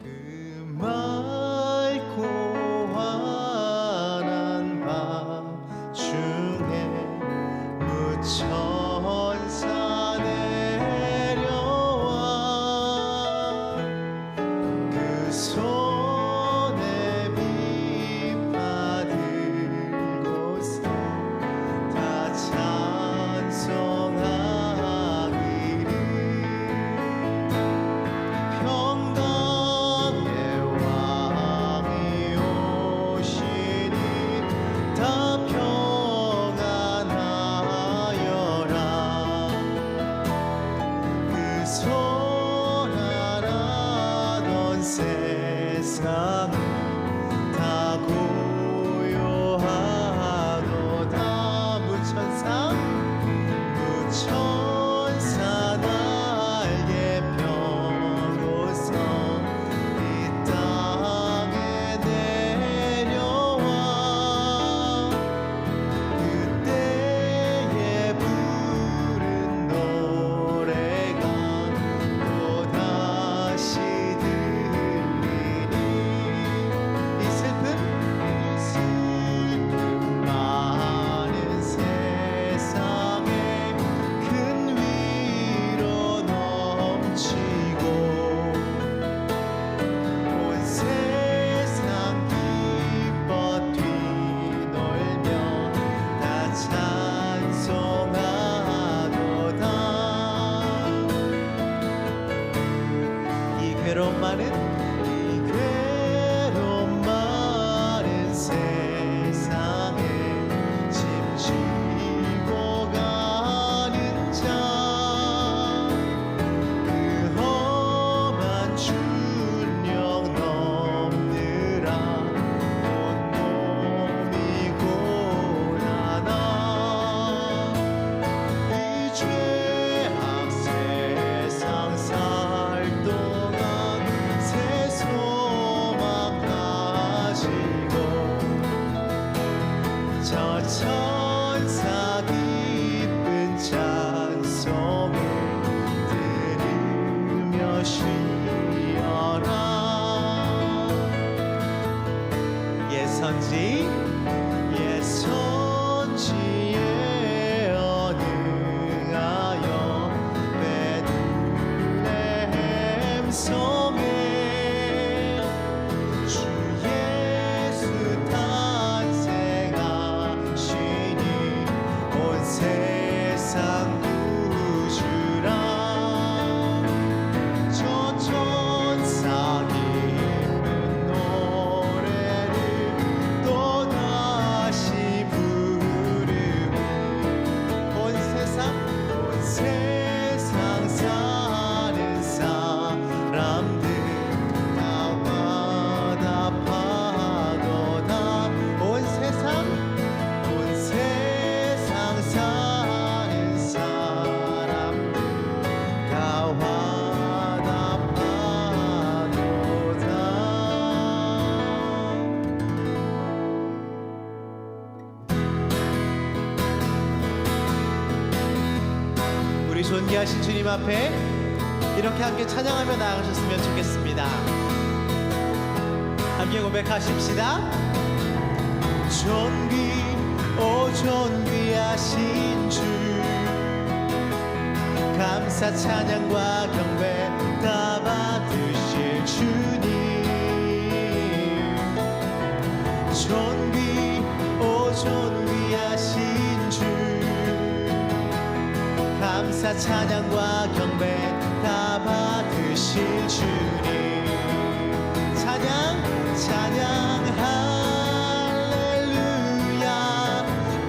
그 맑고 환한 밤 중에 무천사 내려와 그 손에 빛 받들고서 다 찬송하기를 평강의 왕이 오시니 다 평안하여라. 그 손안하던 세상은 다 고요하도다. 무천사 날개 펴고서 이 땅에 내려와 그때에 부른 노래가 또다시 들리니 이 슬픔 많은 세상에 큰 위로 넘치고 온 세상 기뻐 뛰놀며 다 찬송하도다. 이 괴로움 많은 세상에 짐지고 가는 자 그 험한 준령 넘느라 온몸이 고난아 이 죄악 세상 살 동안 새 소망 가지고 저 천사 기쁜 찬송을 들으며 쉬어라. 예선지에 언능하여 베들레헴 성에 주 예수 탄생하시니 온 세상 구주라. 저 천사 기쁜 노래를 또다시 부르고 온 세상 사는 사람들 다 화답하도다. 온 세상 사는 사람들 다 화답하도다. 우리 존귀하신 주님 앞에 이렇게 함께 찬양하며 나아가셨으면 좋겠습니다. 함께 고백하십시다. 존귀하신 주 감사 찬양과 경배 다 받으실 주님. 존귀하신 주 감사 찬양과 경배 다 받으실 주님. 찬양 할렐루야.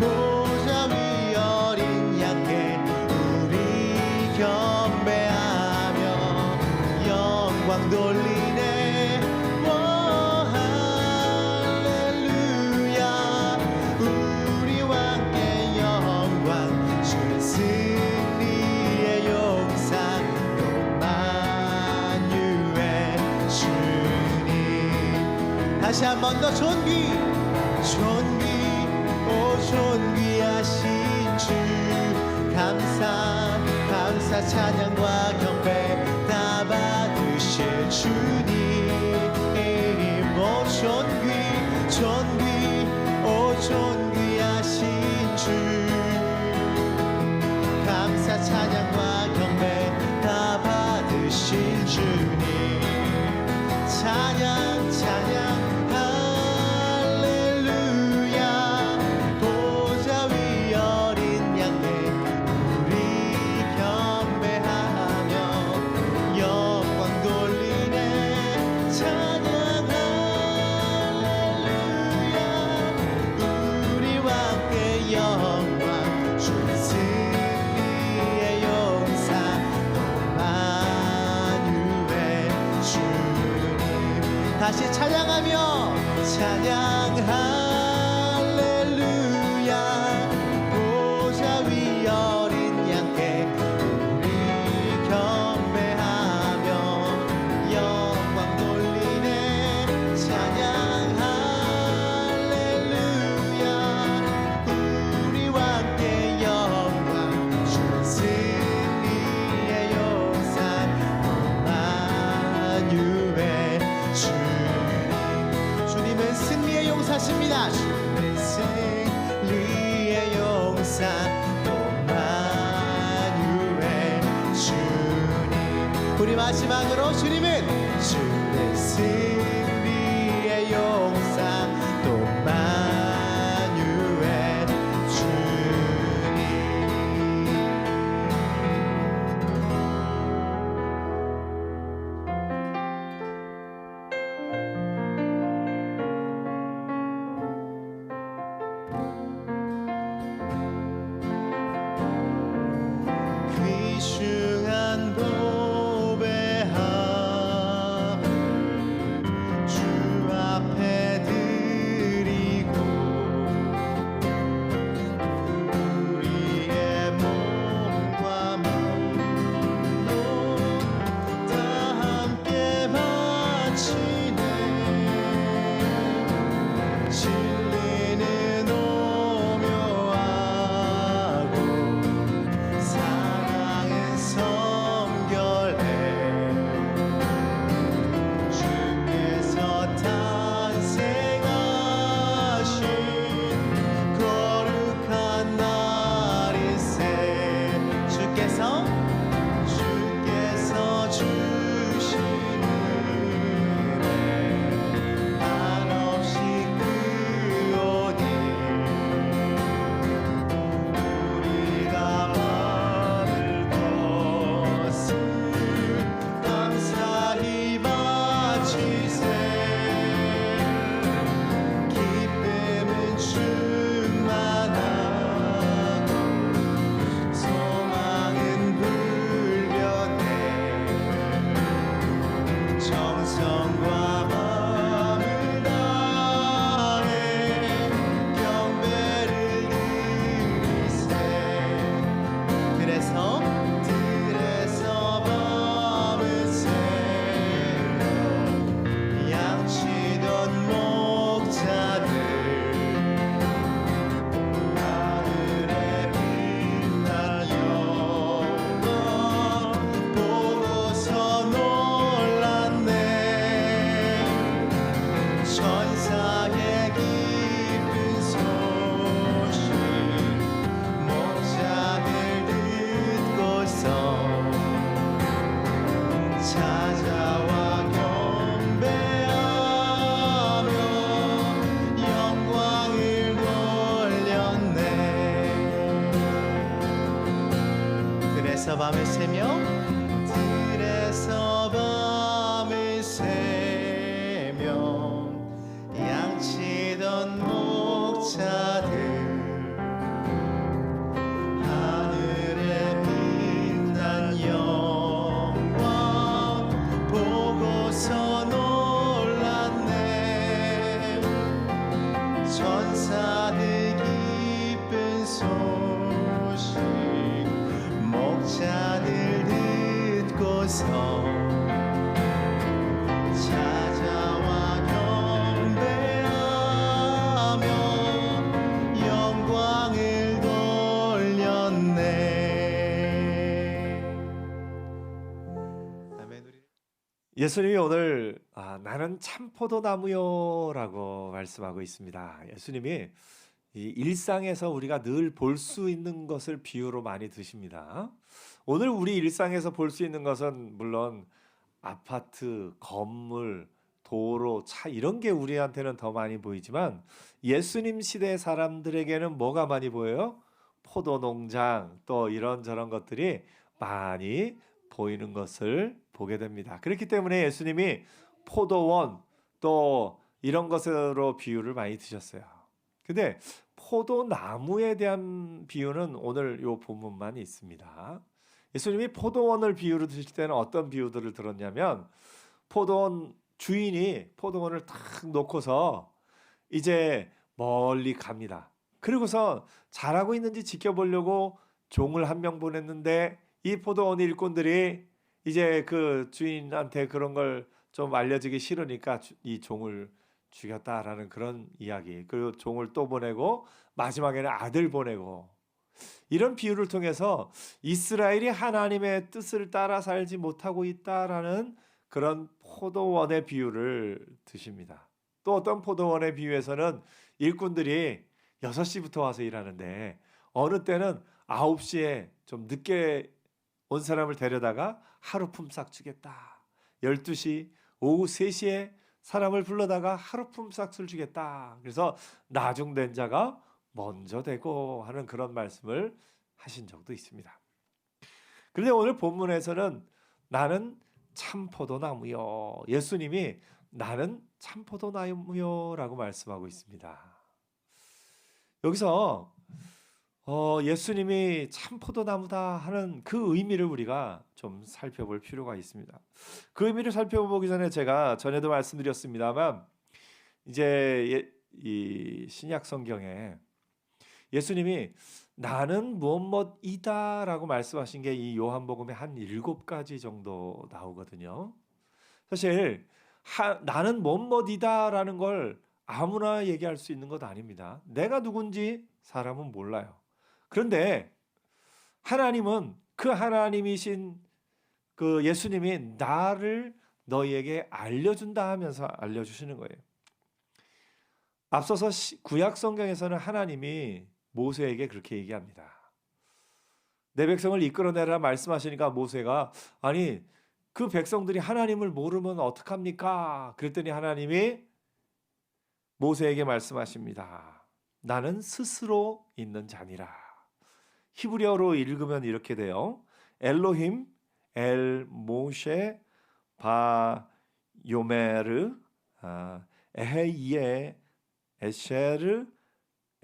보좌 위 어린 양께 우리 경배하며 영광 돌리네. 오 할렐루야. 우리와 함께 영광 주는 승리의 용상 만유의 주님. 다시 한 번 더 존귀하신 주 감사 찬양과 경배 다 받으실 주님. 존귀하신 주 감사 찬양과 경배 다 받으신 주님 찬양 할렐루야 보좌 위 어린 양에 우리 경배하며 영광 돌리네 찬양 할렐루야 우리와 함께 영광 주 승리의 용사 만유의 주님 다시 찬양하며 찬양 할렐루야 보좌 위 어린 양께 우리 경배하며 영광 돌리네 찬양 할렐루야 우리와 함께 영광 주 승리의 용사 만유의 주님은 승리의 용사십니다. 주님은 승리의 용사 또 만유의 주님 우리 마지막으로 주님은 승리의 용사 또 만유의 주님 귀중한 보배함을 주 앞에 드리고 우리의 몸과 마음도 다 함께 바치네 진리는 오묘하고 사랑은 성결해 주께서 탄생하신 거룩한 날일세 주께서 주신 은혜 한없이 크오니 우리가 받을 것을 감사히 바치세 기쁨은 충만하고 소망은 불변해 정성과 마음을 다해 경배를 드리세 들에서 밤을 새며 양치던 목자들 하늘에 빛난 영광 보고서 놀랐네 천사의 기쁜 소식 목자들 듣고서 찾아와 경배하며 영광을 돌렸네 그래서 밤을 새며 양치던 목자들 하늘에 빛난 영광 보고서 놀랐네 천사들 기쁜 소식 목자들 예수님이 오늘 나는 참포도나무요라고 말씀하고 있습니다. 예수님이 이 일상에서 우리가 늘 볼 수 있는 것을 비유로 많이 드십니다. 오늘 우리 일상에서 볼 수 있는 것은 물론 아파트, 건물, 도로, 차 이런 게 우리한테는 더 많이 보이지만 예수님 시대 사람들에게는 뭐가 많이 보여요? 포도 농장 또 이런저런 것들이 많이 보이는 것을 보게 됩니다. 그렇기 때문에 예수님이 포도원 또 이런 것으로 비유를 많이 드셨어요. 근데 포도나무에 대한 비유는 오늘 요 본문만 있습니다. 예수님이 포도원을 비유로 드실 때는 어떤 비유들을 들었냐면 포도원 주인이 포도원을 탁 놓고서 이제 멀리 갑니다. 그리고서 잘하고 있는지 지켜보려고 종을 한 명 보냈는데 이 포도원 일꾼들이 이제 그 주인한테 그런 걸 좀 알려지기 싫으니까 이 종을 죽였다라는 그런 이야기. 그리고 종을 또 보내고 마지막에는 아들 보내고 이런 비유를 통해서 이스라엘이 하나님의 뜻을 따라 살지 못하고 있다라는 그런 포도원의 비유를 드십니다. 또 어떤 포도원의 비유에서는 일꾼들이 6시부터 와서 일하는데 어느 때는 9시에 좀 늦게 온 사람을 데려다가 하루 품삯 주겠다. 12시, 오후 3시에 사람을 불러다가 하루 품삯을 주겠다. 그래서 나중된 자가 먼저 되고 하는 그런 말씀을 하신 적도 있습니다. 그런데 오늘 본문에서는 나는 참포도나무요. 예수님이 나는 참포도나무요라고 말씀하고 있습니다. 여기서 예수님이 참포도나무다 하는 그 의미를 우리가 좀 살펴볼 필요가 있습니다. 그 의미를 살펴보기 전에 제가 전에도 말씀드렸습니다만 이제 이 신약 성경에 예수님이 나는 무엇이다라고 말씀하신 게 이 요한복음에 한 7가지 정도 나오거든요. 사실 나는 무엇이다라는 걸 아무나 얘기할 수 있는 것 아닙니다. 내가 누군지 사람은 몰라요. 그런데 하나님은 그 하나님이신 그 예수님이 나를 너희에게 알려준다 하면서 알려주시는 거예요. 앞서서 구약 성경에서는 하나님이 모세에게 그렇게 얘기합니다. 내 백성을 이끌어내라 말씀하시니까 모세가 아니 그 백성들이 하나님을 모르면 어떡합니까? 그랬더니 하나님이 모세에게 말씀하십니다. 나는 스스로 있는 자니라. 히브리어로 읽으면 이렇게 돼요. 엘로힘 엘 모셰 바 요메르 에헤예 에셰르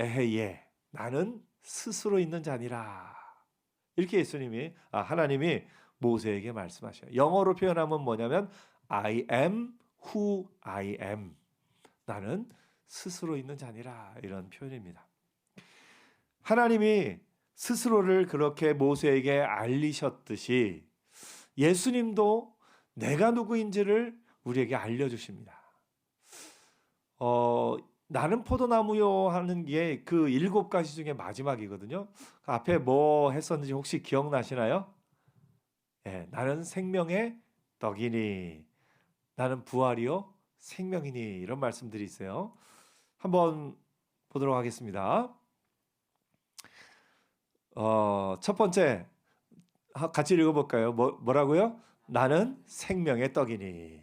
에헤예 나는 스스로 있는 자니라. 이렇게 하나님이 모세에게 말씀하셔요. 영어로 표현하면 뭐냐면 I am who I am. 나는 스스로 있는 자니라 이런 표현입니다. 하나님이 스스로를 그렇게 모세에게 알리셨듯이 예수님도 내가 누구인지를 우리에게 알려주십니다. 나는 포도나무요 하는 게 그 7가지 중에 마지막이거든요. 그 앞에 뭐 했었는지 혹시 기억나시나요? 네, 나는 생명의 떡이니 나는 부활이요 생명이니 이런 말씀들이 있어요. 한번 보도록 하겠습니다. 첫 번째 같이 읽어볼까요? 뭐라고요? 나는 생명의 떡이니.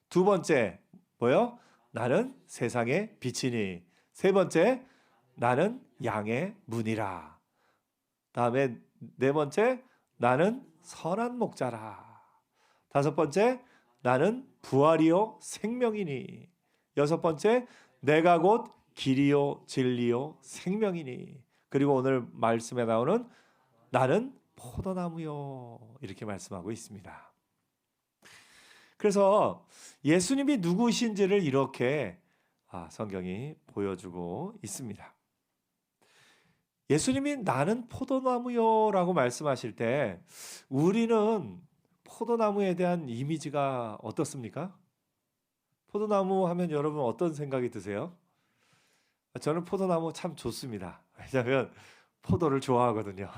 두 번째 뭐요? 나는 세상의 빛이니. 세 번째 나는 양의 문이라. 다음에 네 번째 나는 선한 목자라. 다섯 번째 나는 부활이요 생명이니. 여섯 번째 내가 곧 길이요 진리요 생명이니. 그리고 오늘 말씀에 나오는 나는 포도나무요 이렇게 말씀하고 있습니다. 그래서 예수님이 누구신지를 이렇게 성경이 보여주고 있습니다. 예수님이 나는 포도나무요라고 말씀하실 때 우리는 포도나무에 대한 이미지가 어떻습니까? 포도나무 하면 여러분 어떤 생각이 드세요? 저는 포도나무 참 좋습니다. 왜냐하면 포도를 좋아하거든요.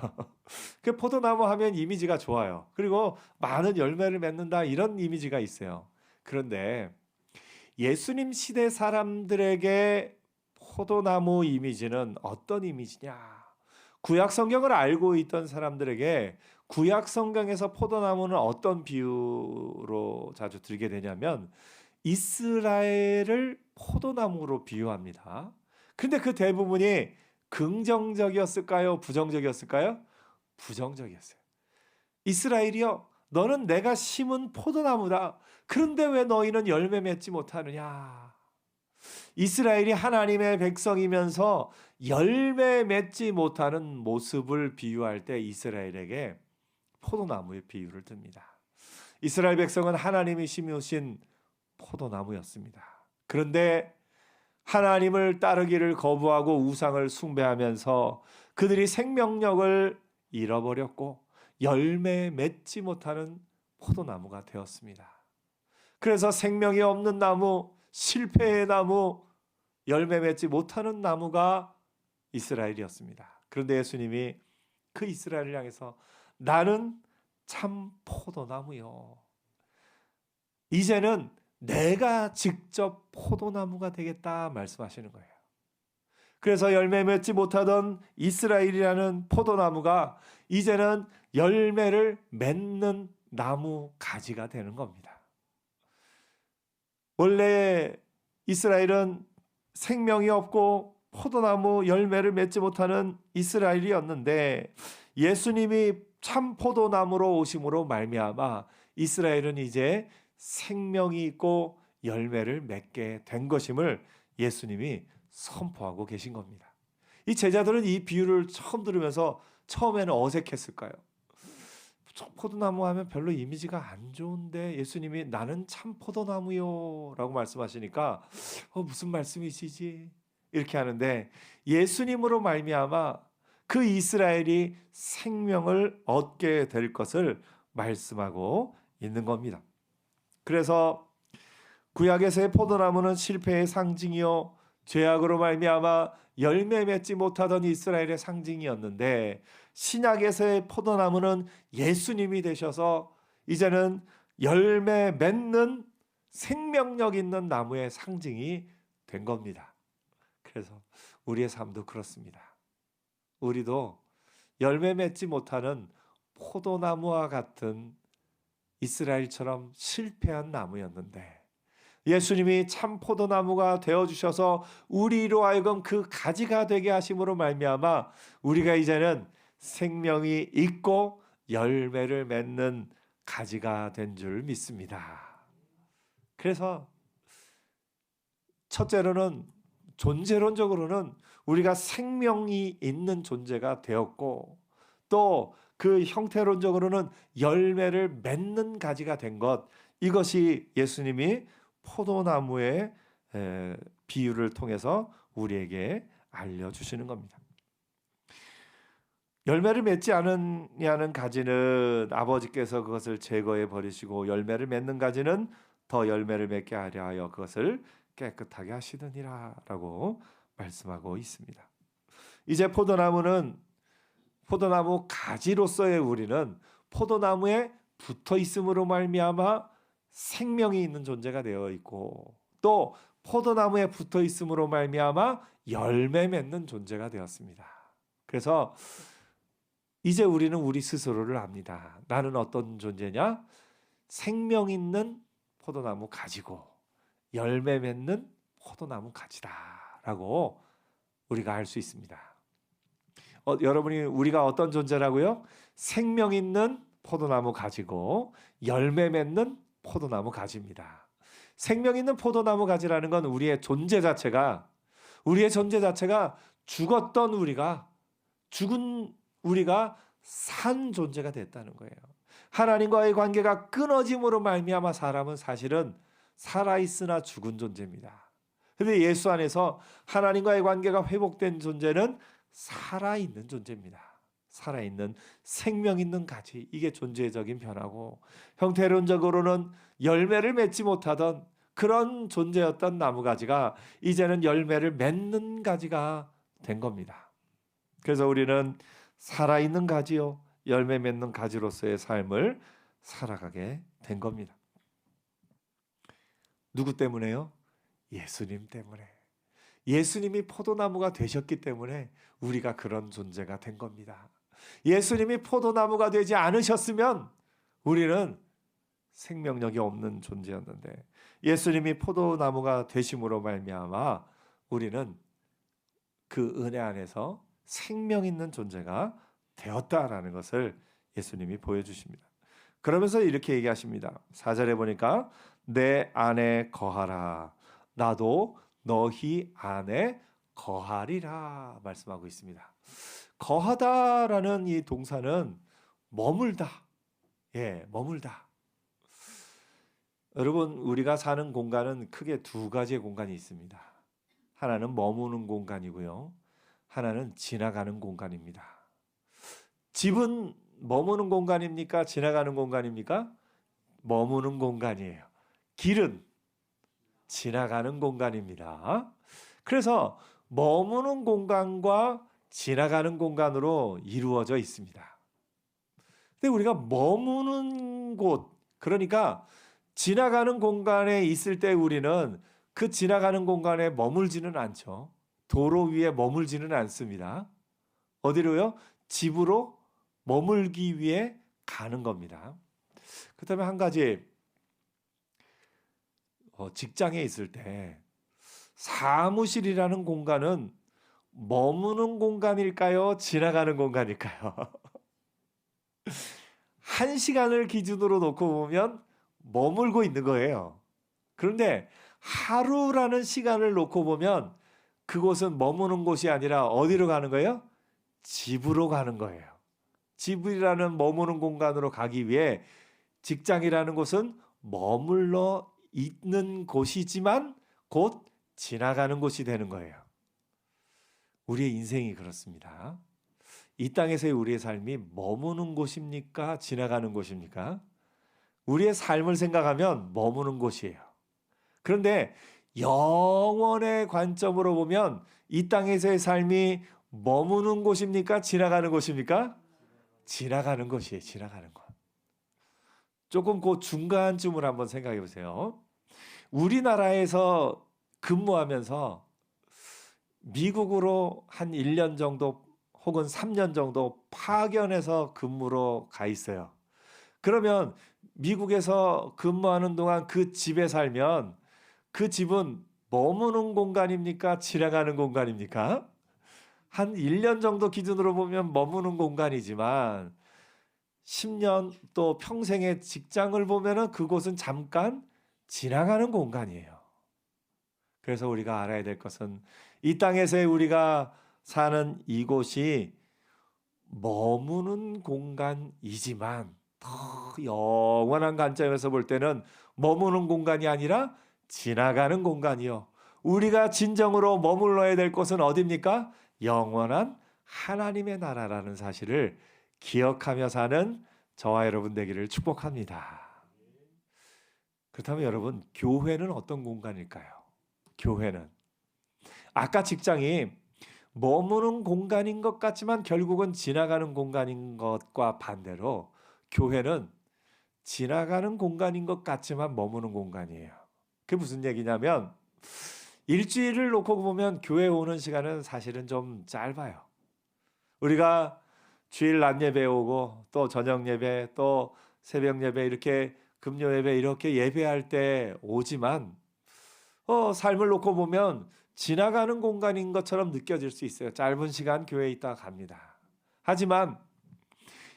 그 포도나무 하면 이미지가 좋아요. 그리고 많은 열매를 맺는다 이런 이미지가 있어요. 그런데 예수님 시대 사람들에게 포도나무 이미지는 어떤 이미지냐? 구약 성경을 알고 있던 사람들에게 구약 성경에서 포도나무는 어떤 비유로 자주 들게 되냐면 이스라엘을 포도나무로 비유합니다. 근데 그 대부분이 긍정적이었을까요? 부정적이었을까요? 부정적이었어요. 이스라엘이여, 너는 내가 심은 포도나무다. 그런데 왜 너희는 열매 맺지 못하느냐? 이스라엘이 하나님의 백성이면서 열매 맺지 못하는 모습을 비유할 때 이스라엘에게 포도나무의 비유를 듭니다. 이스라엘 백성은 하나님이 심으신 포도나무였습니다. 그런데 하나님을 따르기를 거부하고 우상을 숭배하면서 그들이 생명력을 잃어버렸고 열매 맺지 못하는 포도나무가 되었습니다. 그래서 생명이 없는 나무, 실패의 나무, 열매 맺지 못하는 나무가 이스라엘이었습니다. 그런데 예수님이 그 이스라엘을 향해서 나는 참 포도나무요. 이제는 내가 직접 포도나무가 되겠다 말씀하시는 거예요. 그래서 열매 맺지 못하던 이스라엘이라는 포도나무가 이제는 열매를 맺는 나무 가지가 되는 겁니다. 원래 이스라엘은 생명이 없고 포도나무 열매를 맺지 못하는 이스라엘이었는데 예수님이 참 포도나무로 오심으로 말미암아 이스라엘은 이제 생명이 있고 열매를 맺게 된 것임을 예수님이 선포하고 계신 겁니다. 이 제자들은 이 비유를 처음 들으면서 처음에는 어색했을까요? 포도나무 하면 별로 이미지가 안 좋은데 예수님이 나는 참 포도나무요 라고 말씀하시니까 무슨 말씀이시지? 이렇게 하는데 예수님으로 말미암아 그 이스라엘이 생명을 얻게 될 것을 말씀하고 있는 겁니다. 그래서 구약에서의 포도나무는 실패의 상징이요 죄악으로 말미암아 열매 맺지 못하던 이스라엘의 상징이었는데 신약에서의 포도나무는 예수님이 되셔서 이제는 열매 맺는 생명력 있는 나무의 상징이 된 겁니다. 그래서 우리의 삶도 그렇습니다. 우리도 열매 맺지 못하는 포도나무와 같은 이스라엘처럼 실패한 나무였는데 예수님이 참 포도나무가 되어주셔서 우리로 하여금 그 가지가 되게 하심으로 말미암아 우리가 이제는 생명이 있고 열매를 맺는 가지가 된 줄 믿습니다. 그래서 첫째로는 존재론적으로는 우리가 생명이 있는 존재가 되었고 또 그 형태론적으로는 열매를 맺는 가지가 된 것, 이것이 예수님이 포도나무의 비유를 통해서 우리에게 알려주시는 겁니다. 열매를 맺지 않느냐는 가지는 아버지께서 그것을 제거해 버리시고 열매를 맺는 가지는 더 열매를 맺게 하려 하여 그것을 깨끗하게 하시느니라 라고 말씀하고 있습니다. 이제 포도나무 가지로서의 우리는 포도나무에 붙어 있음으로 말미암아 생명이 있는 존재가 되어 있고 또 포도나무에 붙어 있음으로 말미암아 열매 맺는 존재가 되었습니다. 그래서 이제 우리는 우리 스스로를 압니다. 나는 어떤 존재냐? 생명 있는 포도나무 가지고 열매 맺는 포도나무 가지다라고 우리가 알 수 있습니다. 여러분이 우리가 어떤 존재라고요? 생명 있는 포도나무 가지고 열매 맺는 포도나무 가지입니다. 생명 있는 포도나무 가지라는 건 우리의 존재 자체가 죽었던 죽은 우리가 산 존재가 됐다는 거예요. 하나님과의 관계가 끊어짐으로 말미암아 사람은 사실은 살아있으나 죽은 존재입니다. 그런데 예수 안에서 하나님과의 관계가 회복된 존재는 살아있는 존재입니다. 살아있는 생명 있는 가지, 이게 존재적인 변화고 형태론적으로는 열매를 맺지 못하던 그런 존재였던 나무가지가 이제는 열매를 맺는 가지가 된 겁니다. 그래서 우리는 살아있는 가지요 열매 맺는 가지로서의 삶을 살아가게 된 겁니다. 누구 때문에요? 예수님 때문에. 예수님이 포도나무가 되셨기 때문에 우리가 그런 존재가 된 겁니다. 예수님이 포도나무가 되지 않으셨으면 우리는 생명력이 없는 존재였는데 예수님이 포도나무가 되심으로 말미암아 우리는 그 은혜 안에서 생명 있는 존재가 되었다라는 것을 예수님이 보여주십니다. 그러면서 이렇게 얘기하십니다. 4절에 보니까 내 안에 거하라 나도 너희 안에 거하리라 말씀하고 있습니다. 거하다라는 이 동사는 머물다. 머물다. 여러분, 우리가 사는 공간은 크게 두 가지의 공간이 있습니다. 하나는 머무는 공간이고요. 하나는 지나가는 공간입니다. 집은 머무는 공간입니까? 지나가는 공간입니까? 머무는 공간이에요. 길은 지나가는 공간입니다. 그래서 머무는 공간과 지나가는 공간으로 이루어져 있습니다. 근데 우리가 머무는 곳, 그러니까 지나가는 공간에 있을 때 우리는 그 지나가는 공간에 머물지는 않죠. 도로 위에 머물지는 않습니다. 어디로요? 집으로 머물기 위해 가는 겁니다. 그다음에 한 가지, 직장에 있을 때 사무실이라는 공간은 머무는 공간일까요? 지나가는 공간일까요? 한 시간을 기준으로 놓고 보면 머물고 있는 거예요. 그런데 하루라는 시간을 놓고 보면 그곳은 머무는 곳이 아니라 어디로 가는 거예요? 집으로 가는 거예요. 집이라는 머무는 공간으로 가기 위해 직장이라는 곳은 머물러 있는 곳이지만 곧 지나가는 곳이 되는 거예요. 우리의 인생이 그렇습니다. 이 땅에서의 우리의 삶이 머무는 곳입니까? 지나가는 곳입니까? 우리의 삶을 생각하면 머무는 곳이에요. 그런데 영원의 관점으로 보면 이 땅에서의 삶이 머무는 곳입니까? 지나가는 곳입니까? 지나가는 곳이에요. 지나가는 곳. 조금 그 중간쯤을 한번 생각해 보세요. 우리나라에서 근무하면서 미국으로 한 1년 정도 혹은 3년 정도 파견해서 근무로 가 있어요. 그러면 미국에서 근무하는 동안 그 집에 살면 그 집은 머무는 공간입니까? 지나가는 공간입니까? 한 1년 정도 기준으로 보면 머무는 공간이지만 10년 또 평생의 직장을 보면은 그곳은 잠깐 지나가는 공간이에요. 그래서 우리가 알아야 될 것은 이 땅에서의 우리가 사는 이곳이 머무는 공간이지만 더 영원한 관점에서 볼 때는 머무는 공간이 아니라 지나가는 공간이요. 우리가 진정으로 머물러야 될 곳은 어디입니까? 영원한 하나님의 나라라는 사실을 기억하며 사는 저와 여러분 되기를 축복합니다. 그렇다면 여러분, 교회는 어떤 공간일까요? 교회는 아까 직장이 머무는 공간인 것 같지만 결국은 지나가는 공간인 것과 반대로 교회는 지나가는 공간인 것 같지만 머무는 공간이에요. 그게 무슨 얘기냐면 일주일을 놓고 보면 교회 오는 시간은 사실은 좀 짧아요. 우리가 주일 낮 예배 오고 또 저녁 예배 또 새벽 예배 이렇게 금요 예배 이렇게 예배할 때 오지만 삶을 놓고 보면 지나가는 공간인 것처럼 느껴질 수 있어요. 짧은 시간 교회에 있다가 갑니다. 하지만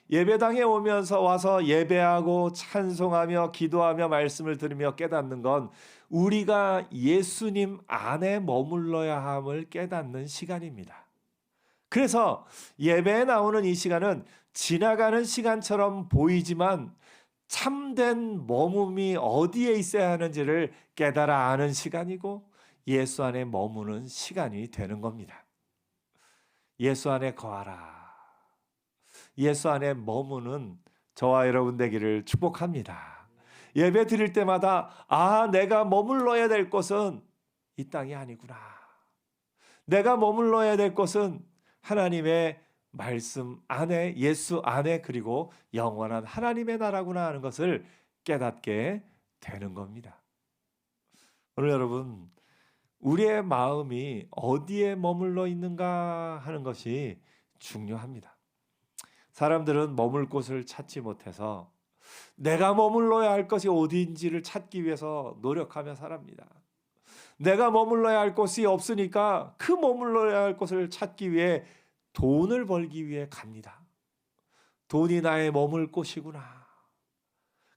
예배당에 오면서 와서 예배하고 찬송하며 기도하며 말씀을 들으며 깨닫는 건 우리가 예수님 안에 머물러야 함을 깨닫는 시간입니다. 그래서 예배에 나오는 이 시간은 지나가는 시간처럼 보이지만 참된 머뭄이 어디에 있어야 하는지를 깨달아 아는 시간이고 예수 안에 머무는 시간이 되는 겁니다. 예수 안에 거하라. 예수 안에 머무는 저와 여러분 되기를 축복합니다. 예배 드릴 때마다 내가 머물러야 될 곳은 이 땅이 아니구나. 내가 머물러야 될 곳은 하나님의 말씀 안에 예수 안에 그리고 영원한 하나님의 나라구나 하는 것을 깨닫게 되는 겁니다. 오늘 여러분, 우리의 마음이 어디에 머물러 있는가 하는 것이 중요합니다. 사람들은 머물 곳을 찾지 못해서 내가 머물러야 할 것이 어디인지를 찾기 위해서 노력하며 살합니다. 내가 머물러야 할 곳이 없으니까 그 머물러야 할 곳을 찾기 위해 돈을 벌기 위해 갑니다. 돈이 나의 머물 곳이구나.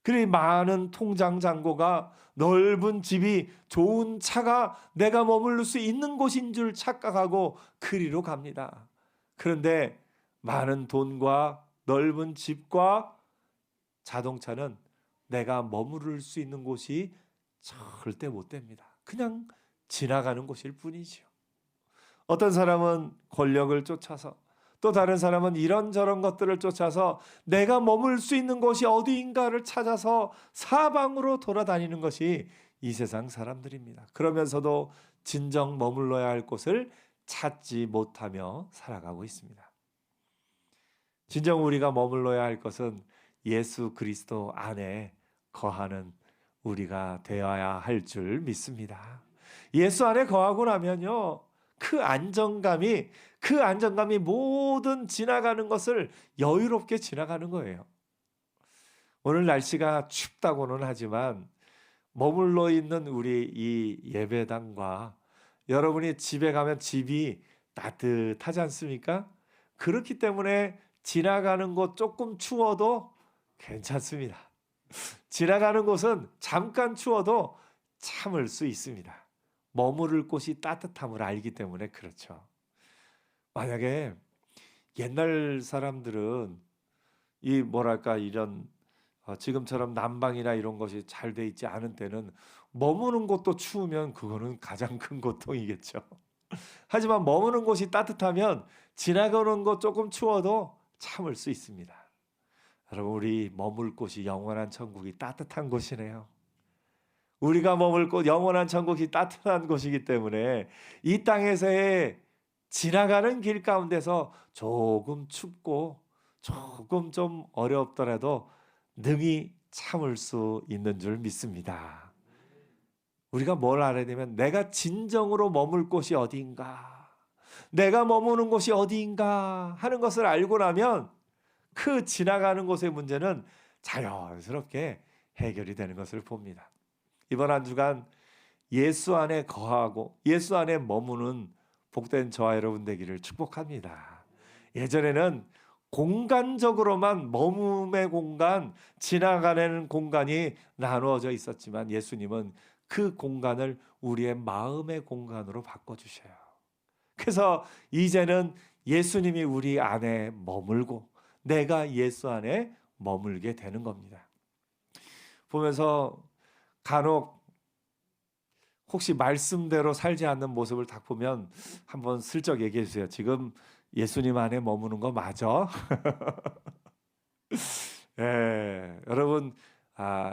그리 많은 통장 잔고가, 넓은 집이, 좋은 차가 내가 머무를 수 있는 곳인 줄 착각하고 그리로 갑니다. 그런데 많은 돈과 넓은 집과 자동차는 내가 머무를 수 있는 곳이 절대 못 됩니다. 그냥 지나가는 곳일 뿐이지요. 어떤 사람은 권력을 쫓아서, 또 다른 사람은 이런저런 것들을 쫓아서 내가 머물 수 있는 곳이 어디인가를 찾아서 사방으로 돌아다니는 것이 이 세상 사람들입니다. 그러면서도 진정 머물러야 할 곳을 찾지 못하며 살아가고 있습니다. 진정 우리가 머물러야 할 것은 예수 그리스도 안에 거하는 우리가 되어야 할 줄 믿습니다. 예수 안에 거하고 나면요, 그 안정감이 모든 지나가는 것을 여유롭게 지나가는 거예요. 오늘 날씨가 춥다고는 하지만 머물러 있는 우리 이 예배당과 여러분이 집에 가면 집이 따뜻하지 않습니까? 그렇기 때문에 지나가는 곳 조금 추워도 괜찮습니다. 지나가는 곳은 잠깐 추워도 참을 수 있습니다. 머무를 곳이 따뜻함을 알기 때문에 그렇죠. 만약에 옛날 사람들은 이 뭐랄까 이런 지금처럼 난방이나 이런 것이 잘 돼 있지 않은 때는 머무는 곳도 추우면 그거는 가장 큰 고통이겠죠. 하지만 머무는 곳이 따뜻하면 지나가는 곳 조금 추워도 참을 수 있습니다. 여러분, 우리 머물 곳이 영원한 천국이 따뜻한 곳이네요. 우리가 머물 곳 영원한 천국이 따뜻한 곳이기 때문에 이 땅에서의 지나가는 길 가운데서 조금 춥고 조금 좀 어렵더라도 능히 참을 수 있는 줄 믿습니다. 우리가 뭘 알아야 되면 내가 진정으로 머물 곳이 어디인가, 내가 머무는 곳이 어디인가 하는 것을 알고 나면 그 지나가는 곳의 문제는 자연스럽게 해결이 되는 것을 봅니다. 이번 한 주간 예수 안에 거하고 예수 안에 머무는 복된 저와 여러분 되기를 축복합니다. 예전에는 공간적으로만 머움의 공간, 지나가는 공간이 나누어져 있었지만 예수님은 그 공간을 우리의 마음의 공간으로 바꿔주셔요. 그래서 이제는 예수님이 우리 안에 머물고 내가 예수 안에 머물게 되는 겁니다. 보면서 간혹 혹시 말씀대로 살지 않는 모습을 딱 보면 한번 슬쩍 얘기해 주세요. 지금 예수님 안에 머무는 거 맞아? 예, 여러분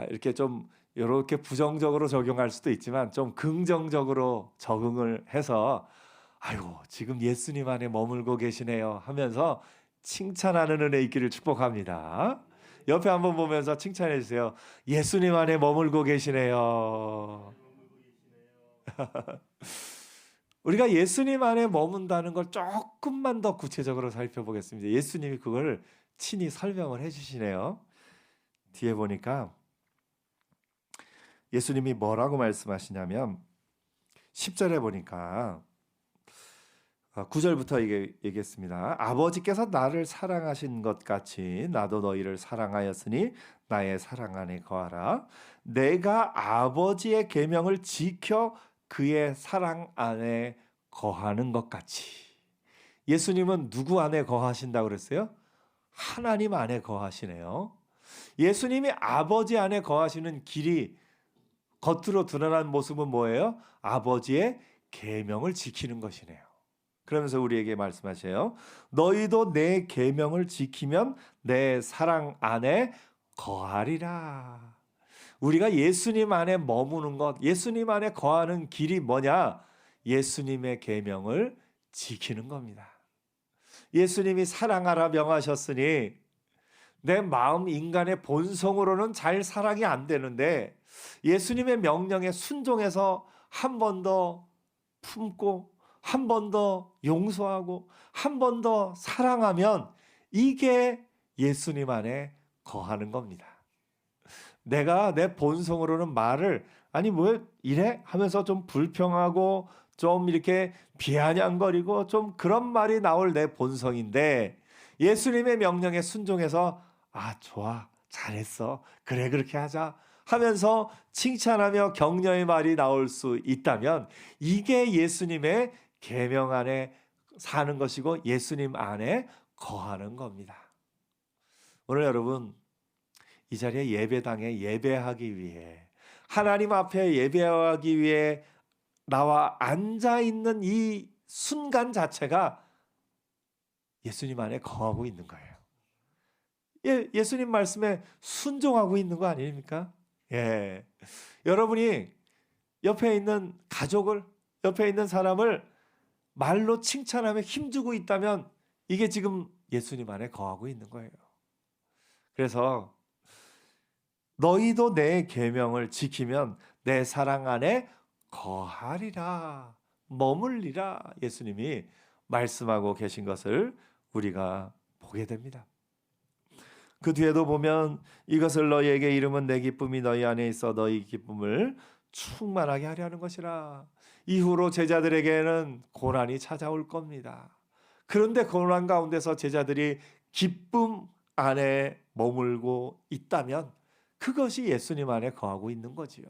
이렇게 좀 이렇게 부정적으로 적용할 수도 있지만 좀 긍정적으로 적응을 해서 아이고 지금 예수님 안에 머물고 계시네요 하면서 칭찬하는 은혜 있기를 축복합니다. 옆에 한번 보면서 칭찬해 주세요. 예수님 안에 머물고 계시네요. 우리가 예수님 안에 머문다는 걸 조금만 더 구체적으로 살펴보겠습니다. 예수님이 그걸 친히 설명을 해주시네요. 뒤에 보니까 예수님이 뭐라고 말씀하시냐면 10절에 보니까 9절부터 얘기했습니다. 아버지께서 나를 사랑하신 것 같이 나도 너희를 사랑하였으니 나의 사랑 안에 거하라. 내가 아버지의 계명을 지켜 그의 사랑 안에 거하는 것 같이. 예수님은 누구 안에 거하신다고 그랬어요? 하나님 안에 거하시네요. 예수님이 아버지 안에 거하시는 길이 겉으로 드러난 모습은 뭐예요? 아버지의 계명을 지키는 것이네요. 그러면서 우리에게 말씀하세요. 너희도 내 계명을 지키면 내 사랑 안에 거하리라. 우리가 예수님 안에 머무는 것, 예수님 안에 거하는 길이 뭐냐? 예수님의 계명을 지키는 겁니다. 예수님이 사랑하라 명하셨으니 내 마음 인간의 본성으로는 잘 사랑이 안 되는데 예수님의 명령에 순종해서 한 번 더 품고 한 번 더 용서하고 한 번 더 사랑하면 이게 예수님 안에 거하는 겁니다. 내가 내 본성으로는 말을 아니 뭐 이래 하면서 좀 불평하고 좀 이렇게 비아냥거리고 좀 그런 말이 나올 내 본성인데 예수님의 명령에 순종해서 아 좋아 잘했어 그래 그렇게 하자 하면서 칭찬하며 격려의 말이 나올 수 있다면 이게 예수님의 계명 안에 사는 것이고 예수님 안에 거하는 겁니다. 오늘 여러분 이 자리에 예배당에 예배하기 위해 하나님 앞에 예배하기 위해 나와 앉아 있는 이 순간 자체가 예수님 안에 거하고 있는 거예요. 예수님 말씀에 순종하고 있는 거 아닙니까? 예. 여러분이 옆에 있는 가족을, 옆에 있는 사람을 말로 칭찬하며 힘주고 있다면 이게 지금 예수님 안에 거하고 있는 거예요. 그래서 너희도 내 계명을 지키면 내 사랑 안에 거하리라, 머물리라 예수님이 말씀하고 계신 것을 우리가 보게 됩니다. 그 뒤에도 보면 이것을 너희에게 이름은 내 기쁨이 너희 안에 있어 너희 기쁨을 충만하게 하려 하는 것이라. 이후로 제자들에게는 고난이 찾아올 겁니다. 그런데 고난 가운데서 제자들이 기쁨 안에 머물고 있다면 그것이 예수님 안에 거하고 있는 거지요.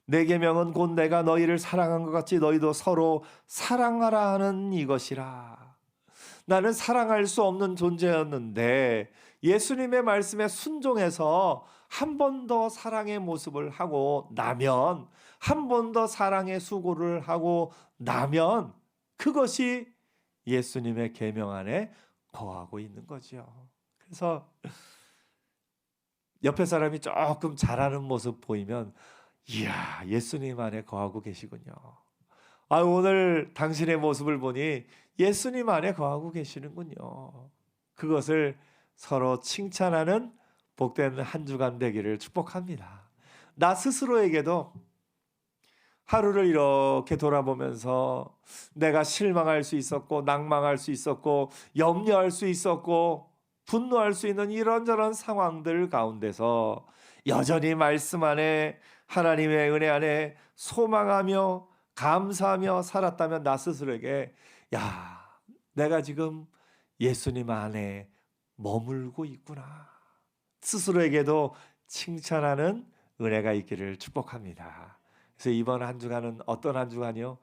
내 계명은 곧 내가 너희를 사랑한 것 같이 너희도 서로 사랑하라 하는 이것이라. 나는 사랑할 수 없는 존재였는데 예수님의 말씀에 순종해서 한 번 더 사랑의 모습을 하고 나면 한 번 더 사랑의 수고를 하고 나면 그것이 예수님의 계명 안에 거하고 있는 거죠. 그래서 옆에 사람이 조금 잘하는 모습 보이면 이야 예수님 안에 거하고 계시군요. 아 오늘 당신의 모습을 보니 예수님 안에 거하고 계시는군요. 그것을 서로 칭찬하는 복된 한 주간 되기를 축복합니다. 나 스스로에게도 하루를 이렇게 돌아보면서 내가 실망할 수 있었고 낭망할 수 있었고 염려할 수 있었고 분노할 수 있는 이런저런 상황들 가운데서 여전히 말씀 안에 하나님의 은혜 안에 소망하며 감사하며 살았다면 나 스스로에게 야 내가 지금 예수님 안에 머물고 있구나 스스로에게도 칭찬하는 은혜가 있기를 축복합니다. 그래서 이번 한 주간은 어떤 한 주간이요?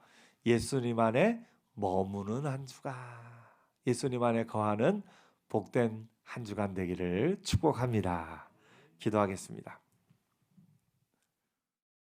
예수님 안에 머무는 한 주간, 예수님 안에 거하는 복된 한 주간 되기를 축복합니다. 기도하겠습니다.